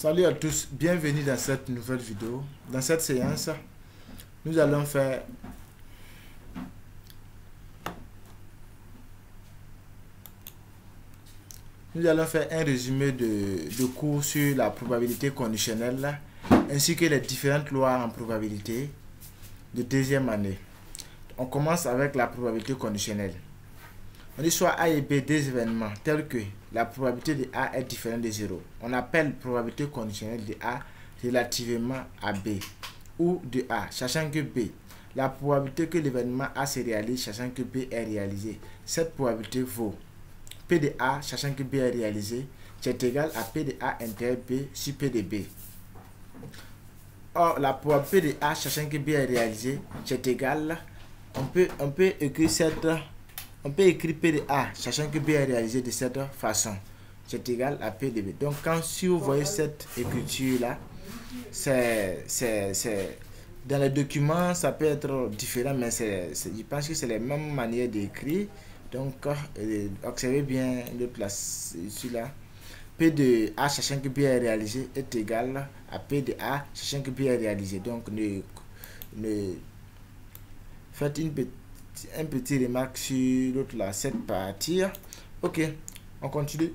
Salut à tous, bienvenue dans cette nouvelle vidéo. Dans cette séance, nous allons faire un résumé de cours sur la probabilité conditionnelle ainsi que les différentes lois en probabilité de deuxième année. On commence avec la probabilité conditionnelle. On dit soit A et B des événements tels que la probabilité de A est différente de 0. On appelle probabilité conditionnelle de A relativement à B ou de A, sachant que B, la probabilité que l'événement A se réalise, sachant que B est réalisé. Cette probabilité vaut P de A, sachant que B est réalisé, c'est égal à P de A intérieur B sur P de B. Or, la probabilité de A, sachant que B est réalisé, c'est égal, on peut écrire P de A, sachant que B est réalisé de cette façon. C'est égal à P de B. Donc, si vous voyez cette écriture-là, dans les documents, ça peut être différent, mais je pense que c'est les mêmes manières d'écrire. Donc, observez bien l'autre là, celui-là. P de A, sachant que B est réalisé, est égal à P de A, sachant que B est réalisé. Donc, faites un petit remarque sur l'autre là, cette partie. Ok, on continue.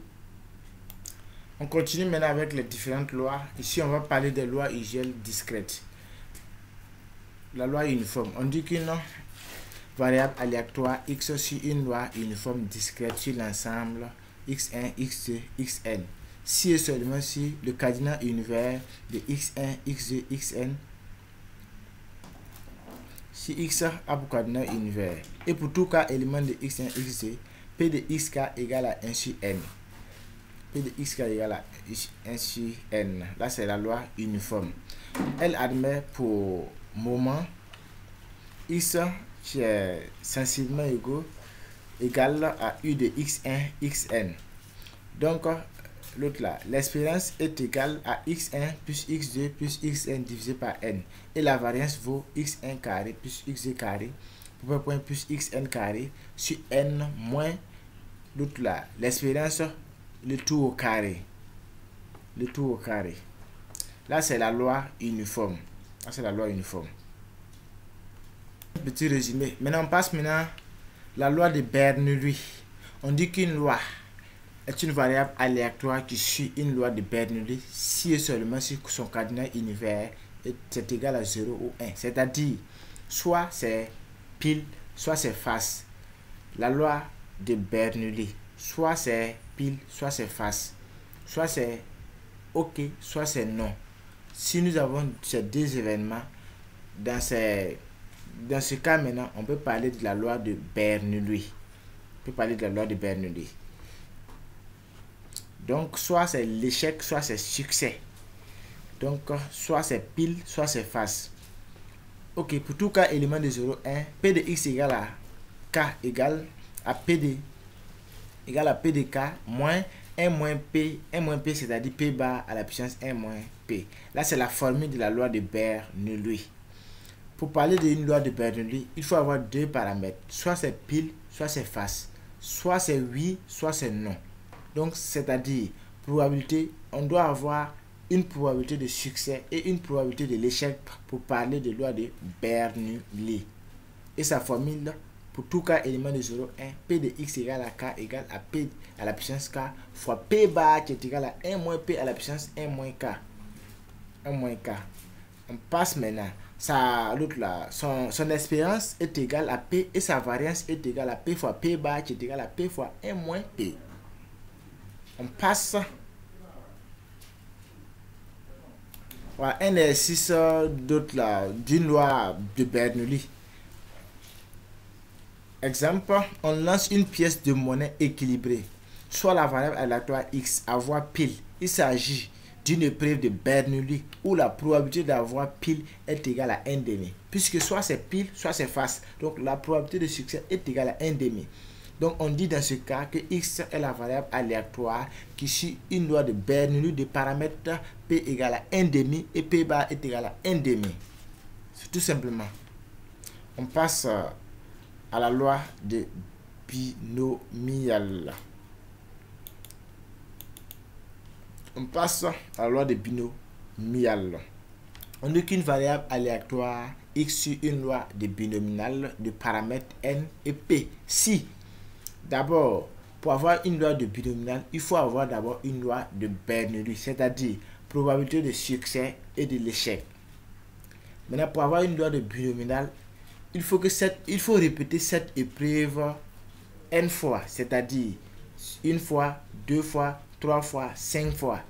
On continue maintenant avec les différentes lois. Ici, on va parler des lois usuelles discrètes. La loi uniforme. On dit qu'une variable aléatoire x sur une loi uniforme discrète sur l'ensemble x1, x2, xn. Si et seulement si le cardinal univers de x1, x2, xn, si x a pour cardinal univers, et pour tout cas élément de x1, x2, p de xk égale à 1 sur n. P de xk égale à 1 sur n. Là, c'est la loi uniforme. Elle admet pour moment x qui est sensiblement égal à u de x1, xn. Donc, l'autre là, l'espérance est égale à x1 plus x2 plus xn divisé par n. Et la variance vaut x1 carré plus x2 carré point plus xn carré sur n moins l'autre là, l'espérance, le tout au carré. Le tout au carré. Là, c'est la loi uniforme. Là, c'est la loi uniforme. Petit résumé. Maintenant, on passe à la loi de Bernoulli. On dit qu'une loi est une variable aléatoire qui suit une loi de Bernoulli si et seulement si son cardinal univers est égal à 0 ou 1. C'est-à-dire, soit c'est pile, soit c'est face. La loi de Bernoulli. Soit c'est pile, soit c'est face. Soit c'est OK, soit c'est non. Si nous avons ces deux événements, dans ce cas maintenant, on peut parler de la loi de Bernoulli. On peut parler de la loi de Bernoulli. Donc, soit c'est l'échec, soit c'est succès. Donc, soit c'est pile, soit c'est face. Ok, pour tout cas élément de 0, 1, P de x égale à K égale à P de K moins 1 moins P, c'est-à-dire P bar à la puissance 1 moins P. Là, c'est la formule de la loi de Bernoulli. Pour parler d'une loi de Bernoulli, il faut avoir deux paramètres. Soit c'est pile, soit c'est face. Soit c'est oui, soit c'est non. Donc, c'est-à-dire, probabilité, on doit avoir une probabilité de succès et une probabilité de l'échec pour parler de loi de Bernoulli. Et sa formule, pour tout cas élément de 0, 1, P de x égale à K égale à P à la puissance K fois P bar qui est égal à 1 moins P à la puissance 1 moins K. 1 moins K. On passe maintenant. L'autre là, son espérance est égale à P et sa variance est égale à P fois P bar qui est égal à P fois 1 moins P. On passe à un exercice d'autre là, d'une loi de Bernoulli. Exemple, on lance une pièce de monnaie équilibrée. Soit la variable aléatoire x avoir pile. Il s'agit d'une épreuve de Bernoulli où la probabilité d'avoir pile est égale à 1,5. Puisque soit c'est pile, soit c'est face. Donc la probabilité de succès est égale à 1,5. Donc on dit dans ce cas que x est la variable aléatoire qui suit une loi de Bernoulli de paramètres p égale à 1,5 et p bar est égal à 1,5. C'est tout simplement. On passe à la loi de binomial. On passe à la loi de binomial. On dit qu'une variable aléatoire x sur une loi de binomial de paramètres n et p. Si, d'abord, pour avoir une loi de binomial, il faut avoir d'abord une loi de Bernoulli, c'est-à-dire probabilité de succès et de l'échec. Maintenant, pour avoir une loi de binomial, il faut répéter cette épreuve n fois, c'est-à-dire une fois, 2 fois, 3 fois, 5 fois.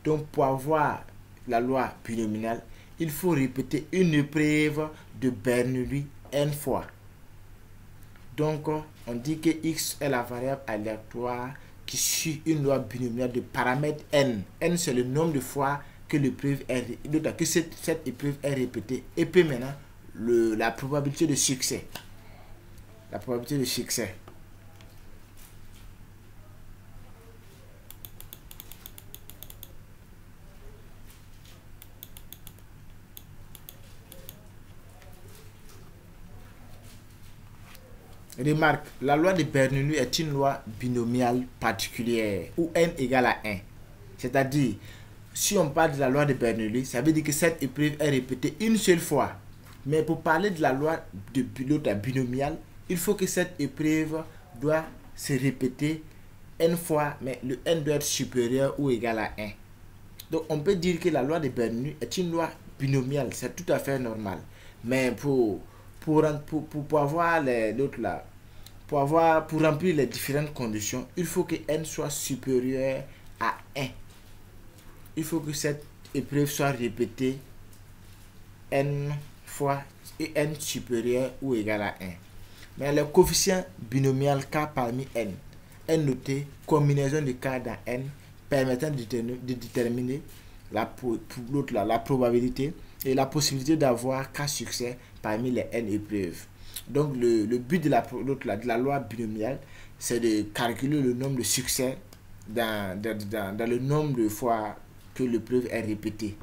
Donc, pour avoir la loi binomiale, il faut répéter une épreuve de Bernoulli n fois. Donc, on dit que x est la variable aléatoire qui suit une loi binomiale de paramètre n. N, c'est le nombre de fois que l'épreuve est, cette épreuve est répétée. Et puis maintenant, la probabilité de succès. La probabilité de succès. Remarque, la loi de Bernoulli est une loi binomiale particulière où n égale à 1. C'est-à-dire, si on parle de la loi de Bernoulli, ça veut dire que cette épreuve est répétée une seule fois. Mais pour parler de la loi de binomiale, il faut que cette épreuve doit se répéter n fois, mais le n doit être supérieur ou égal à 1. Donc on peut dire que la loi de Bernoulli est une loi binomiale, c'est tout à fait normal. Mais pour avoir pour remplir les différentes conditions, il faut que n soit supérieur à 1. Il faut que cette épreuve soit répétée n fois et n supérieur ou égal à 1. Mais le coefficient binomial k parmi n est noté combinaison de k dans n permettant de déterminer la probabilité et la possibilité d'avoir k succès parmi les n épreuves. Donc le but de la loi binomiale, c'est de calculer le nombre de succès dans le nombre de fois que l'épreuve est répétée.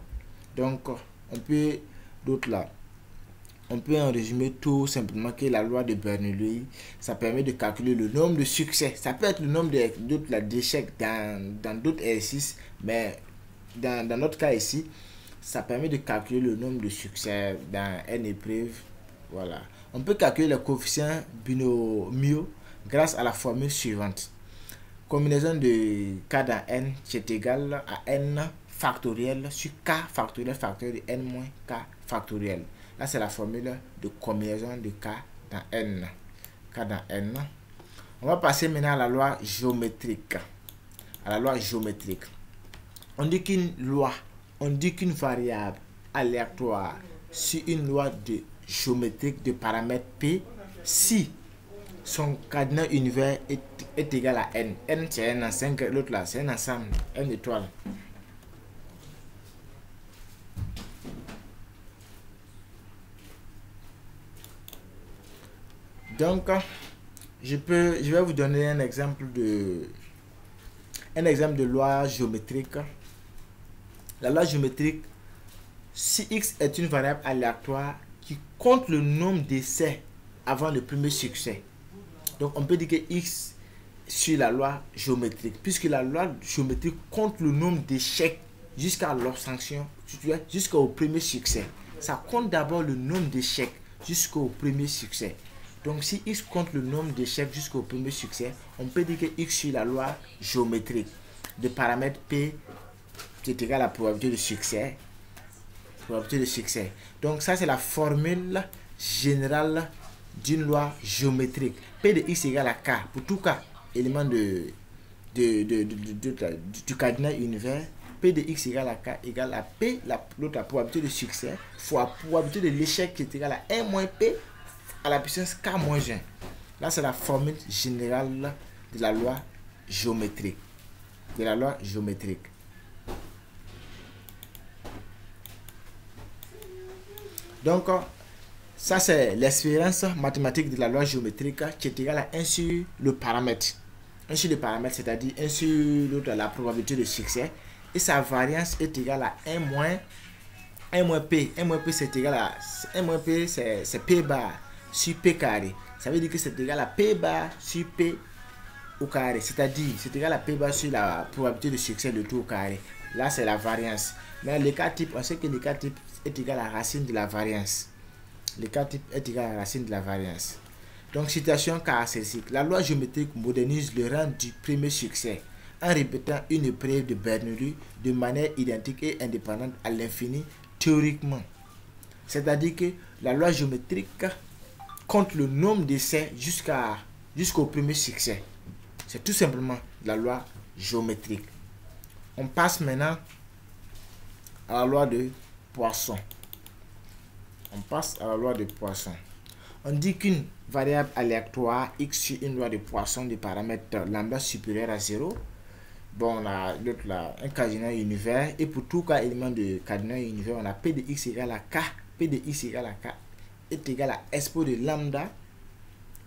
Donc on peut en résumer tout simplement que la loi de Bernoulli, ça permet de calculer le nombre de succès. Ça peut être le nombre d'échecs dans d'autres exercices, mais dans notre cas ici, ça permet de calculer le nombre de succès dans n épreuves. Voilà. On peut calculer les coefficients binomiaux grâce à la formule suivante. Combinaison de k dans n est égal à n factoriel sur k factoriel factoriel de n moins k factoriel. Là, c'est la formule de combinaison de k dans n. K dans n. On va passer maintenant à la loi géométrique. À la loi géométrique. On dit qu'une variable aléatoire sur une loi géométrique de paramètres P si son cadenas univers est égal à n. N c'est un ensemble, l'autre là c'est un ensemble, n étoile. Donc, je vais vous donner un exemple de loi géométrique. La loi géométrique, si x est une variable aléatoire qui compte le nombre d'essais avant le premier succès. Donc, on peut dire que x sur la loi géométrique, puisque la loi géométrique compte le nombre d'échecs jusqu'à l'obtention, jusqu'au premier succès. Ça compte d'abord le nombre d'échecs jusqu'au premier succès. Donc, si x compte le nombre d'échecs jusqu'au premier succès, on peut dire que x sur la loi géométrique de paramètre P est égal à la probabilité de succès. Probabilité de succès. Donc, ça, c'est la formule générale d'une loi géométrique. P de x égale à k. Pour tout cas, élément du cadenas univers, P de x égale à k égale à P, la probabilité de succès, fois probabilité de l'échec qui est égale à 1 moins P à la puissance k moins 1. Là, c'est la formule générale de la loi géométrique. Donc, ça c'est l'expérience mathématique de la loi géométrique qui est égale à 1 sur le paramètre. 1 sur le paramètre, c'est-à-dire 1 sur la probabilité de succès. Et sa variance est égale à 1 moins P. 1 moins P c'est égal à 1 moins P c'est P bar sur P carré. Ça veut dire que c'est égal à P bar sur P au carré. C'est-à-dire c'est égal à P bar sur la probabilité de succès de tout au carré. Là, c'est la variance. Mais le cas type, on sait que le cas type est égal à la racine de la variance. Le cas type est égal à la racine de la variance. Donc, situation caractéristique. La loi géométrique modernise le rang du premier succès en répétant une épreuve de Bernoulli de manière identique et indépendante à l'infini théoriquement. C'est-à-dire que la loi géométrique compte le nombre d'essais jusqu'au premier succès. C'est tout simplement la loi géométrique. On passe maintenant à la loi de Poisson. On passe à la loi de Poisson. On dit qu'une variable aléatoire x sur une loi de Poisson de paramètre lambda supérieur à 0. Bon, on a l'autre là, un cardinal univers. Et pour tout cas élément de cardinal univers, on a p de x égale à k. P de x égale à k est égal à expo de lambda,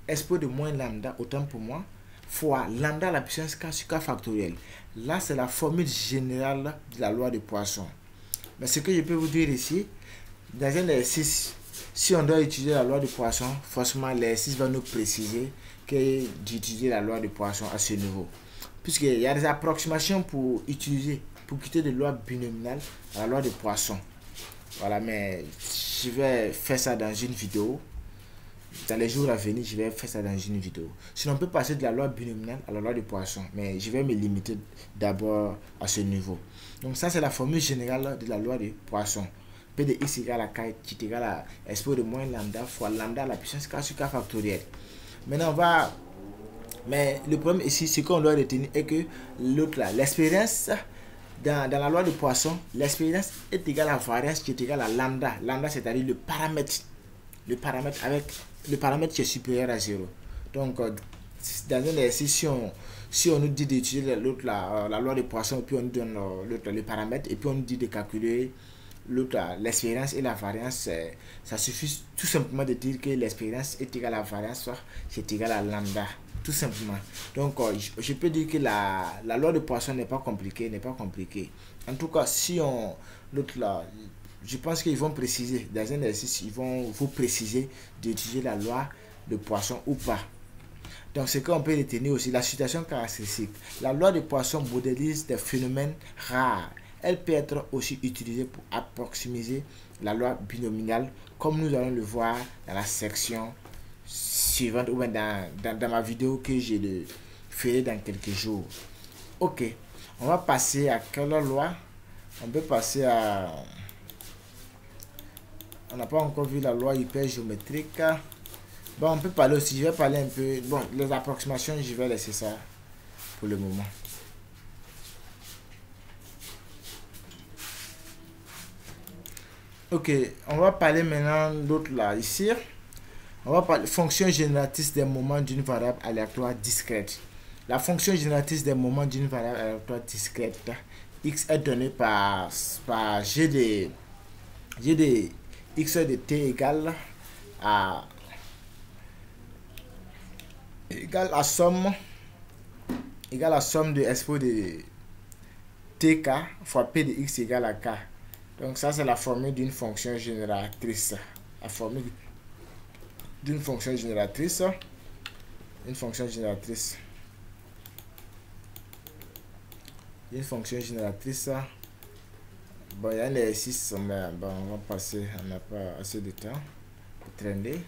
expo de moins lambda, autant pour moi, fois lambda à la puissance k sur k factoriel. Là, c'est la formule générale de la loi de Poisson. Mais ce que je peux vous dire ici, dans un exercice, si on doit utiliser la loi de Poisson, forcément l'exercice va nous préciser que d'utiliser la loi de Poisson à ce niveau. Puisqu'il y a des approximations pour utiliser, pour quitter de loi binomiale à la loi de Poisson. Voilà, mais je vais faire ça dans une vidéo. Dans les jours à venir, je vais faire ça dans une vidéo. Sinon, on peut passer de la loi binomiale à la loi de Poisson. Mais je vais me limiter d'abord à ce niveau. Donc ça, c'est la formule générale de la loi de Poisson. P de x égale à k qui est égal à expo de moins lambda fois lambda à la puissance k sur k factoriel. Maintenant, on va... Mais le problème ici, ce qu'on doit retenir est que l'autre là, l'expérience... Dans la loi de Poisson, l'expérience est égale à variance qui est égale à lambda. Lambda, c'est-à-dire le paramètre avec le paramètre qui est supérieur à 0. Donc, dans un exercice, si on nous dit d'utiliser l'autre la loi de Poisson, puis on nous donne le paramètre, et puis on nous dit de calculer l'autre l'expérience et la variance, ça suffit tout simplement de dire que l'expérience est égale à la variance, soit c'est égal à lambda. Tout simplement. Donc, je peux dire que la loi de Poisson n'est pas compliquée, En tout cas, si on... L'autre là, je pense qu'ils vont préciser, dans un exercice, ils vont vous préciser d'utiliser la loi de Poisson ou pas. Donc, ce qu'on peut retenir aussi, la situation caractéristique. La loi de Poisson modélise des phénomènes rares. Elle peut être aussi utilisée pour approximer la loi binomiale, comme nous allons le voir dans la section suivante ou dans ma vidéo que je le ferai dans quelques jours. Ok, on va passer à quelle loi? On peut passer à... On n'a pas encore vu la loi hypergéométrique. Bon, on peut parler aussi, je vais parler un peu... Bon, les approximations, je vais laisser ça pour le moment. Ok, on va parler maintenant d'autres là, ici. On va parler de fonction génératrice des moments d'une variable aléatoire discrète. La fonction génératrice des moments d'une variable aléatoire discrète, x est donnée par g de x de t égale à somme de expo de tk fois p de x égale à k. Donc ça, c'est la formule d'une fonction génératrice. La formule d'une fonction génératrice. Une fonction génératrice. Bon, il y a un exercice, mais bon, on va passer, on n'a pas assez de temps pour traîner.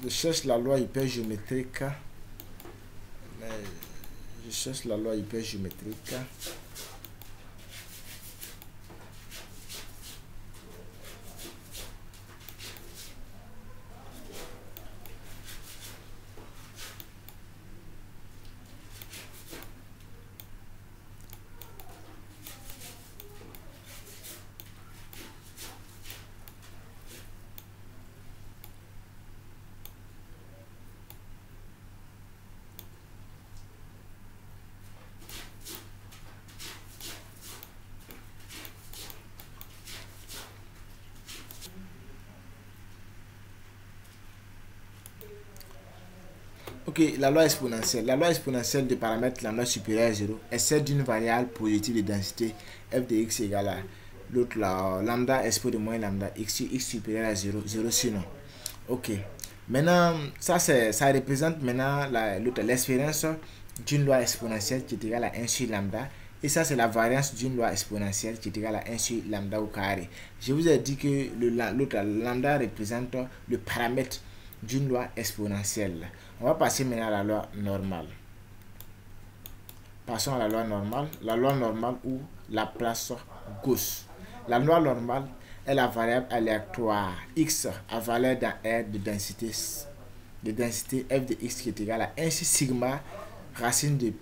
Je cherche la loi hypergéométrique. Je cherche la loi hypergéométrique. Ok, la loi exponentielle. La loi exponentielle de paramètre lambda supérieur à 0 est celle d'une variable positive de densité f de x égale à l'autre lambda expo de moins lambda x sur x supérieur à 0, 0 sinon. Ok, Maintenant, ça représente maintenant l'expérience d'une loi exponentielle qui est égale à 1 sur lambda. Et ça, c'est la variance d'une loi exponentielle qui est égale à 1 sur lambda au carré. Je vous ai dit que l'autre lambda représente le paramètre d'une loi exponentielle. On va passer maintenant à la loi normale. Passons à la loi normale. La loi normale ou Laplace Gauss. La loi normale est la variable aléatoire x à valeur dans R de densité f de x qui est égale à 1 sur sigma racine de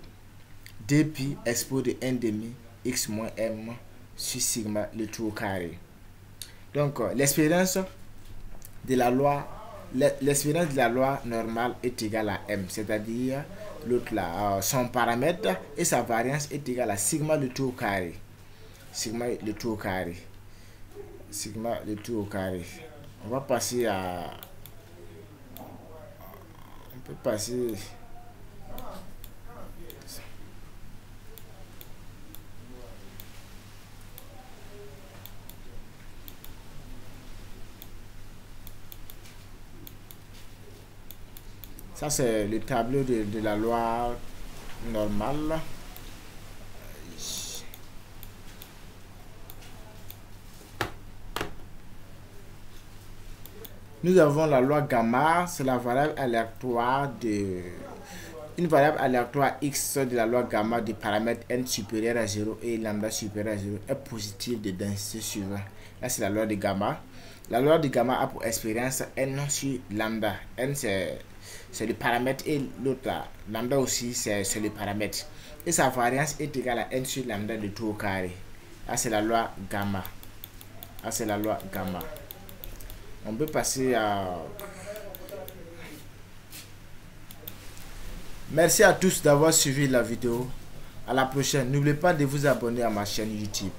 2 pi expo de 1 demi x moins m sur sigma le tout au carré. Donc l'expérience de la loi normale est égale à m, c'est-à-dire son paramètre et sa variance est égale à sigma le tout au carré. Sigma le tout au carré. Sigma le tout au carré. On va passer à... On peut passer... Ça, c'est le tableau de la loi normale. Nous avons la loi gamma, c'est la variable aléatoire une variable aléatoire x de la loi gamma du paramètre n supérieur à 0 et lambda supérieur à 0 est positive de densité suivante. Là, c'est la loi de gamma. La loi de gamma a pour expérience n sur lambda. N, c'est le paramètre et l'autre, lambda aussi, c'est le paramètre. Et sa variance est égale à n sur lambda de tout au carré. Là, c'est la loi gamma. Là, c'est la loi gamma. On peut passer à... Merci à tous d'avoir suivi la vidéo. À la prochaine. N'oubliez pas de vous abonner à ma chaîne YouTube.